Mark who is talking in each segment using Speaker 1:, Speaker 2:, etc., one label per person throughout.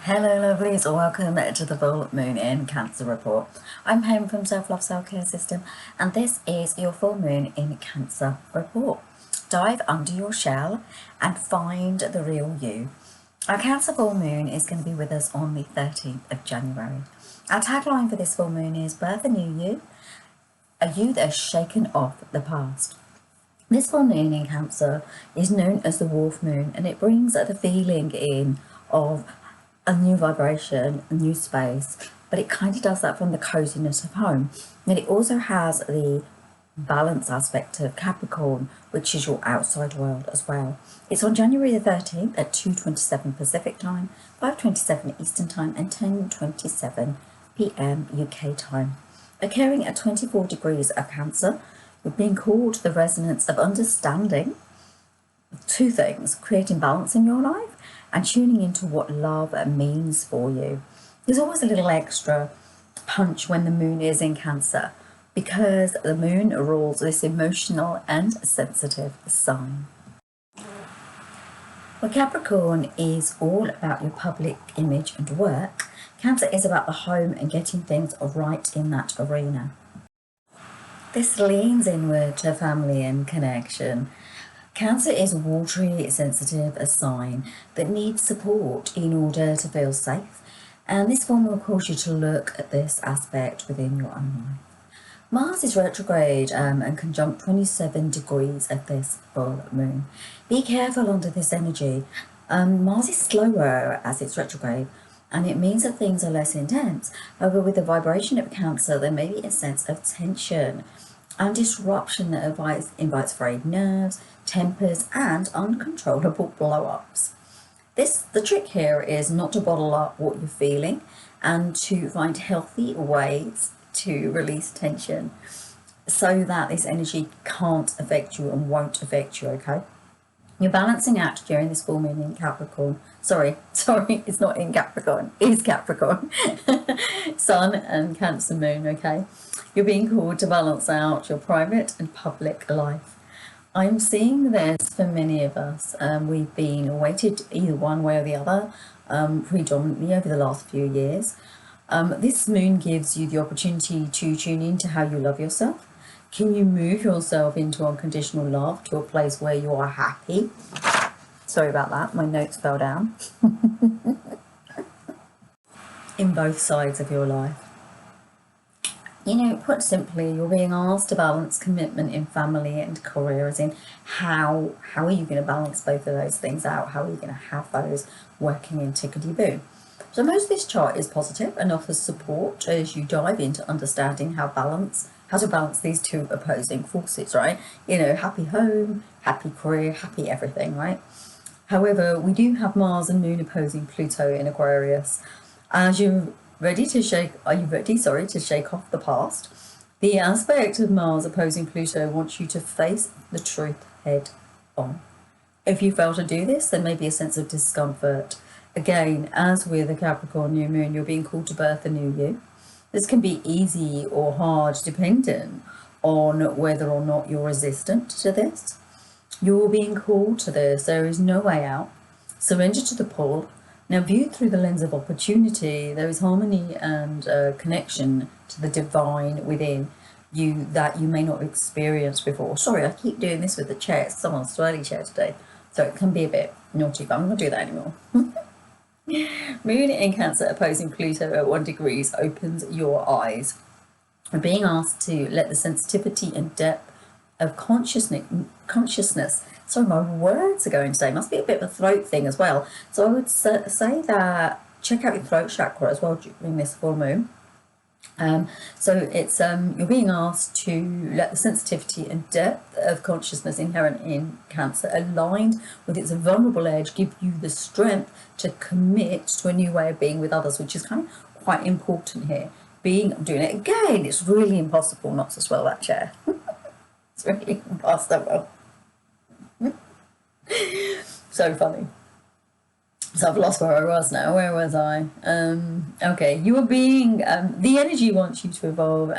Speaker 1: Hello lovelies, welcome to the full moon in Cancer report. I'm Home from Self Love Self Care System and this is your full moon in Cancer report. Dive under your shell and find the real you. Our Cancer full moon is going to be with us on the 13th of January. Our tagline for this full moon is birth a new you, a you that has shaken off the past. This full moon in Cancer is known as the Wolf Moon, and it brings the feeling in of a new vibration, a new space, but it kind of does that from the coziness of home. And it also has the balance aspect of Capricorn, which is your outside world as well. It's on January the 13th at 2:27 Pacific time, 5:27 Eastern time, and 10:27 p.m. UK time. Occurring at 24 degrees of Cancer, we're being called the resonance of understanding two things: creating balance in your life and tuning into what love means for you. There's always a little extra punch when the moon is in Cancer because the moon rules this emotional and sensitive sign. Well, Capricorn is all about your public image and work. Cancer is about the home and getting things right in that arena. This leans inward to family and connection. Cancer is a watery, sensitive, a sign that needs support in order to feel safe, and this one will cause you to look at this aspect within your own life. Mars is retrograde and conjunct 27 degrees of this full moon. Be careful under this energy. Mars is slower as it's retrograde, and it means that things are less intense. However, with the vibration of Cancer, there may be a sense of tension and disruption that invites frayed nerves, tempers, and uncontrollable blow-ups. The trick here is not to bottle up what you're feeling and to find healthy ways to release tension so that this energy can't affect you and won't affect you, okay? You're balancing act during this full moon in Capricorn. Sorry, it's not in Capricorn, it's Capricorn. Sun and Cancer moon, okay? You're being called to balance out your private and public life. I'm seeing this for many of us. We've been weighted either one way or the other, predominantly over the last few years. This moon gives you the opportunity to tune into how you love yourself. Can you move yourself into unconditional love to a place where you are happy? Sorry about that, my notes fell down. In both sides of your life. You know, put simply, you're being asked to balance commitment in family and career, as in how are you going to balance both of those things out? How are you going to have those working in tickety-boo? So most of this chart is positive and offers support as you dive into understanding how to balance these two opposing forces, right? You know, happy home, happy career, happy everything, right? However, we do have Mars and Moon opposing Pluto in Aquarius. As you Are you ready, to shake off the past? The aspect of Mars opposing Pluto wants you to face the truth head on. If you fail to do this, there may be a sense of discomfort. Again, as with the Capricorn new moon, you're being called to birth a new you. This can be easy or hard, dependent on whether or not you're resistant to this. You're being called to this. There is no way out. Surrender to the pull. Now, viewed through the lens of opportunity, there is harmony and connection to the divine within you that you may not have experienced before. Sorry, I keep doing this with the chair. It's someone's swirly chair today, so it can be a bit naughty, but I'm not going to do that anymore. Moon in Cancer opposing Pluto at 1 degree opens your eyes. We're being asked to let the sensitivity and depth of consciousness. Sorry, my words are going today. Must be a bit of a throat thing as well. So I would say that check out your throat chakra as well during this full moon. So it's you're being asked to let the sensitivity and depth of consciousness inherent in Cancer, aligned with its vulnerable edge, give you the strength to commit to a new way of being with others, which is kind of quite important here. Doing it again, it's really impossible not to swirl that chair. It's really impossible. So funny. So I've lost where I was now. Where was I? Okay, you are being, the energy wants you to evolve,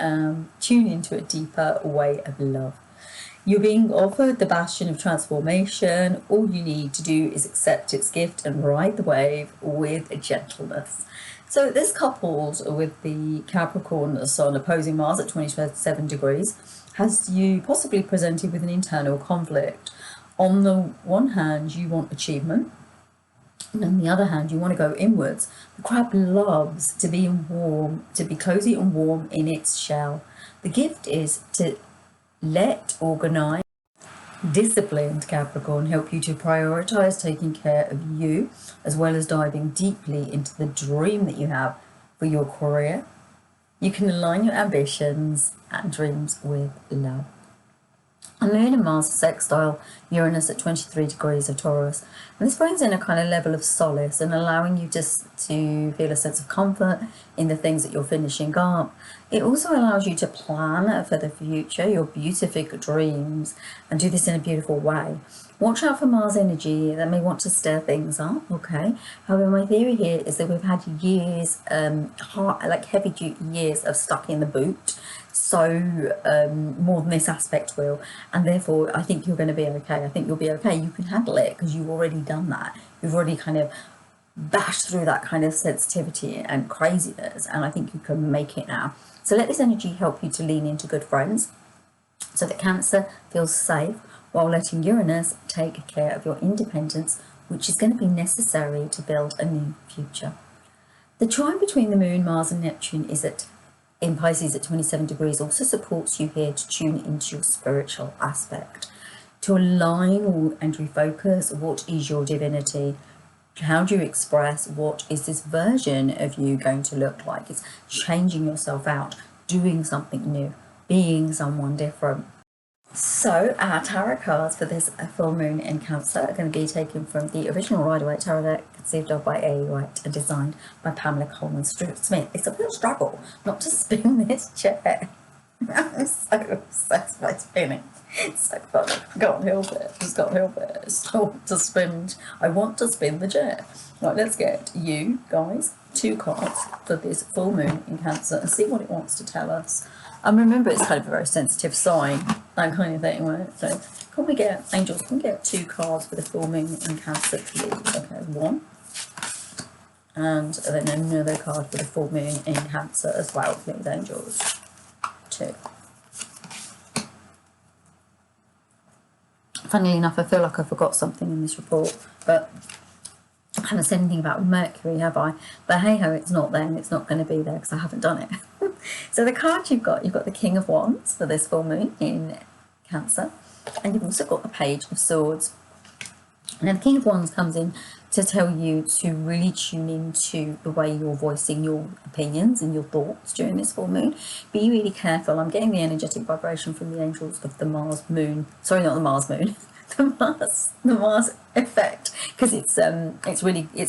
Speaker 1: tune into a deeper way of love. You're being offered the bastion of transformation. All you need to do is accept its gift and ride the wave with gentleness. So this coupled with the Capricorn Sun opposing Mars at 27 degrees has you possibly presented with an internal conflict. On the one hand, you want achievement, and on the other hand, you want to go inwards. The crab loves to be warm, to be cozy and warm in its shell. The gift is to let organized, disciplined Capricorn help you to prioritize taking care of you, as well as diving deeply into the dream that you have for your career. You can align your ambitions and dreams with love. A Moon and Mars sextile Uranus at 23 degrees of Taurus. And this brings in a kind of level of solace and allowing you just to feel a sense of comfort in the things that you're finishing up. It also allows you to plan for the future, your beatific dreams, and do this in a beautiful way. Watch out for Mars energy that may want to stir things up, okay? However, my theory here is that we've had years, heavy duty years of stuck in the boot. So more than this aspect will, and therefore I think you're going to be okay. I think you'll be okay. You can handle it because you've already done that. You've already kind of bashed through that kind of sensitivity and craziness, and I think you can make it now. So let this energy help you to lean into good friends so that Cancer feels safe while letting Uranus take care of your independence, which is going to be necessary to build a new future. The trine between the Moon, Mars and Neptune is in Pisces at 27 degrees also supports you here to tune into your spiritual aspect, to align and refocus what is your divinity. How do you express what is this version of you going to look like? It's changing yourself out, doing something new, being someone different. So our tarot cards for this full moon in Cancer are going to be taken from the original Rider-Waite Tarot deck, conceived of by A. White and designed by Pamela Coleman Smith. It's a real struggle not to spin this chair. I'm so obsessed by spinning. It's so funny. I can't help it. Just can't help it. I want to spin the chair. Right, let's get you guys 2 cards for this full moon in Cancer and see what it wants to tell us. And remember, it's kind of a very sensitive sign, that kind of thing, right? So, can we get, angels, can we get 2 cards for the full moon in Cancer, please? Okay, 1. And then another card for the full moon in Cancer as well, please, angels. 2. Funnily enough, I feel like I forgot something in this report, but I haven't said anything about Mercury, have I? But hey ho, it's not there and it's not going to be there because I haven't done it. So the card you've got the King of Wands for this full moon in Cancer, and you've also got the Page of Swords. Now the King of Wands comes in to tell you to really tune into the way you're voicing your opinions and your thoughts during this full moon. Be really careful. I'm getting the energetic vibration from the angels of the Mars moon. Sorry, not the Mars moon. the Mars effect, because it's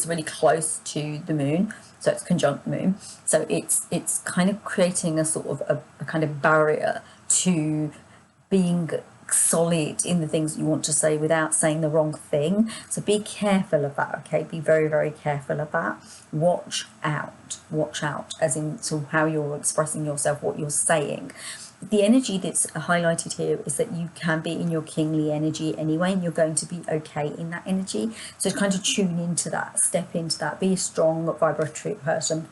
Speaker 1: really close to the moon, so it's conjunct the moon, so it's kind of creating a sort of a kind of barrier to being solid in the things you want to say without saying the wrong thing. So be careful of that, okay? Be very, very careful of that. Watch out as in to how you're expressing yourself, what you're saying. The energy that's highlighted here is that you can be in your kingly energy anyway, and you're going to be okay in that energy. So kind of tune into that, step into that, be a strong vibratory person.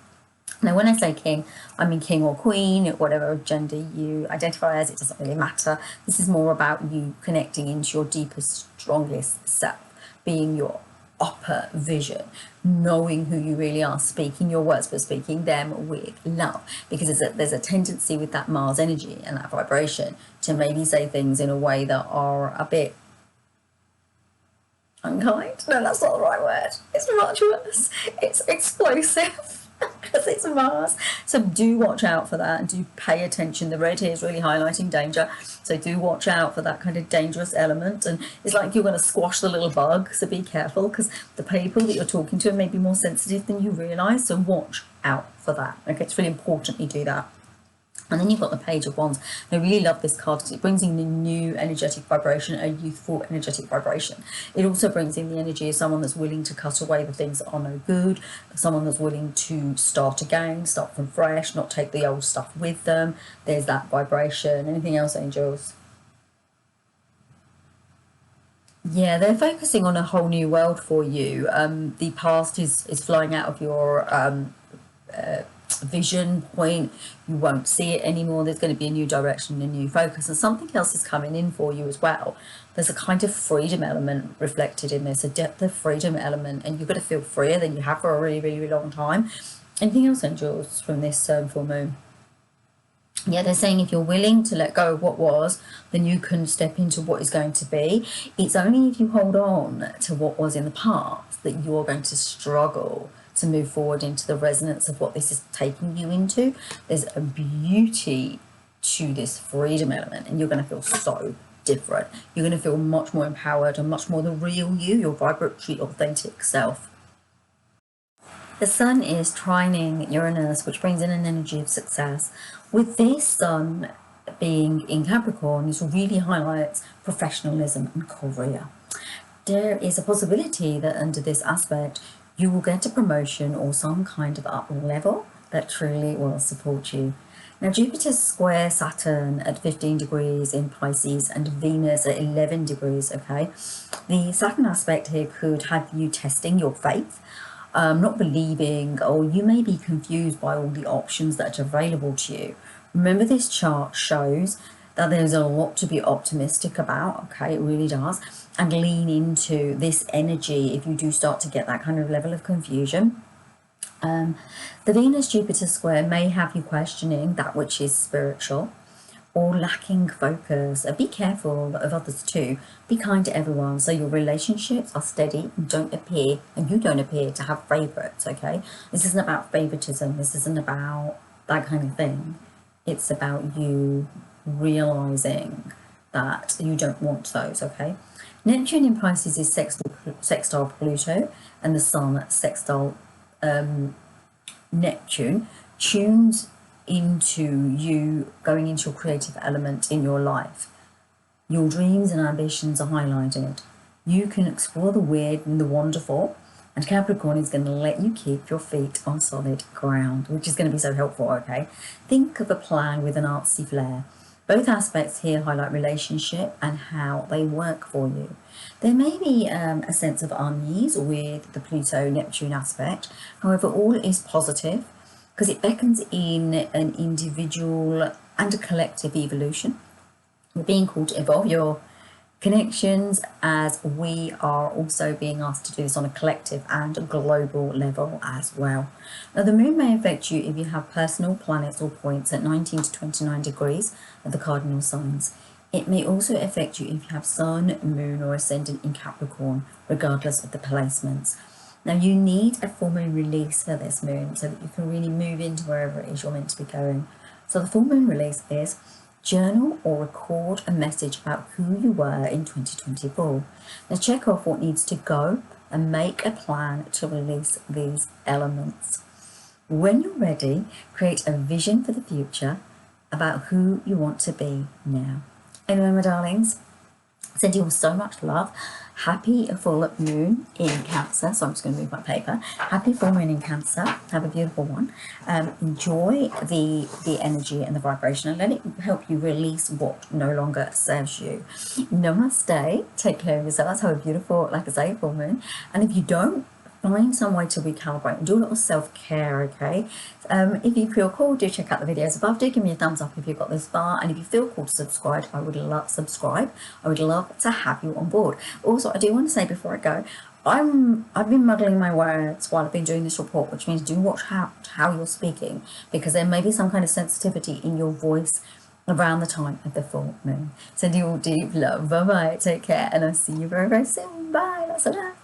Speaker 1: Now, when I say king, I mean king or queen, whatever gender you identify as, it doesn't really matter. This is more about you connecting into your deepest, strongest self, being your upper vision, knowing who you really are, speaking your words, but speaking them with love, because there's a tendency with that Mars energy and that vibration to maybe say things in a way that are a bit unkind. No, that's not the right word. It's much worse. It's explosive. Because it's Mars. So do watch out for that and do pay attention. The red here is really highlighting danger, so do watch out for that kind of dangerous element. And it's like you're going to squash the little bug, so be careful, because the people that you're talking to may be more sensitive than you realise, so watch out for that. Okay, it's really important you do that. And then you've got the Page of Wands. I really love this card because it brings in a new energetic vibration, a youthful energetic vibration. It also brings in the energy of someone that's willing to cut away the things that are no good, someone that's willing to start again, start from fresh, not take the old stuff with them. There's that vibration. Anything else, angels? Yeah, they're focusing on a whole new world for you. The past is flying out of your vision point. You won't see it anymore. There's going to be a new direction, a new focus, and something else is coming in for you as well. There's a kind of freedom element reflected in this, a depth of freedom element, and you're going to feel freer than you have for a really, really, really long time. Anything else, angels, from this full moon? Yeah, they're saying if you're willing to let go of what was, then you can step into what is going to be. It's only if you hold on to what was in the past that you're going to struggle to move forward into the resonance of what this is taking you into. There's a beauty to this freedom element, and you're going to feel so different. You're going to feel much more empowered and much more the real you, your vibratory, authentic self. The sun is trining Uranus, which brings in an energy of success. With this sun being in Capricorn, this really highlights professionalism and career. There is a possibility that under this aspect, you will get a promotion or some kind of up level that truly will support you. Now, Jupiter square Saturn at 15 degrees in Pisces and Venus at 11 degrees, okay? The Saturn aspect here could have you testing your faith, not believing, or you may be confused by all the options that are available to you. Remember, this chart shows that there's a lot to be optimistic about, okay? It really does. And lean into this energy if you do start to get that kind of level of confusion. The Venus-Jupiter square may have you questioning that which is spiritual or lacking focus. Be careful of others too. Be kind to everyone so your relationships are steady and you don't appear to have favourites, okay? This isn't about favouritism. This isn't about that kind of thing. It's about you realising that you don't want those, okay? Neptune in Pisces is sextile Pluto, and the Sun sextile Neptune tunes into you going into a creative element in your life. Your dreams and ambitions are highlighted. You can explore the weird and the wonderful, and Capricorn is going to let you keep your feet on solid ground, which is going to be so helpful, okay? Think of a plan with an artsy flair. Both aspects here highlight relationship and how they work for you. There may be a sense of unease with the Pluto-Neptune aspect. However, all is positive because it beckons in an individual and a collective evolution. You're being called to evolve your connections, as we are also being asked to do this on a collective and a global level as well. Now, the moon may affect you if you have personal planets or points at 19 to 29 degrees of the cardinal signs. It may also affect you if you have sun, moon or ascendant in Capricorn, regardless of the placements. Now, you need a full moon release for this moon so that you can really move into wherever it is you're meant to be going. So the full moon release is journal or record a message about who you were in 2024. Now, check off what needs to go and make a plan to release these elements. When you're ready, create a vision for the future about who you want to be now. Anyway, my darlings, send you all so much love. Happy full moon in Cancer. So I'm just going to move my paper. Happy full moon in Cancer. Have a beautiful one. Enjoy the energy and the vibration, and let it help you release what no longer serves you. Namaste. Take care of yourselves. Have a beautiful, like I say, full moon. And if you don't, find some way to recalibrate and do a little self-care, okay? If you feel cool, do check out the videos above. Do give me a thumbs up if you've got this far, and if you feel cool to subscribe, I would love to have you on board. Also, I do want to say before I go, I've been muddling my words while I've been doing this report, which means do watch how you're speaking, because there may be some kind of sensitivity in your voice around the time of the full moon. Send you all deep love. Bye bye. Take care, and I'll see you very, very soon. Bye. Lots of love.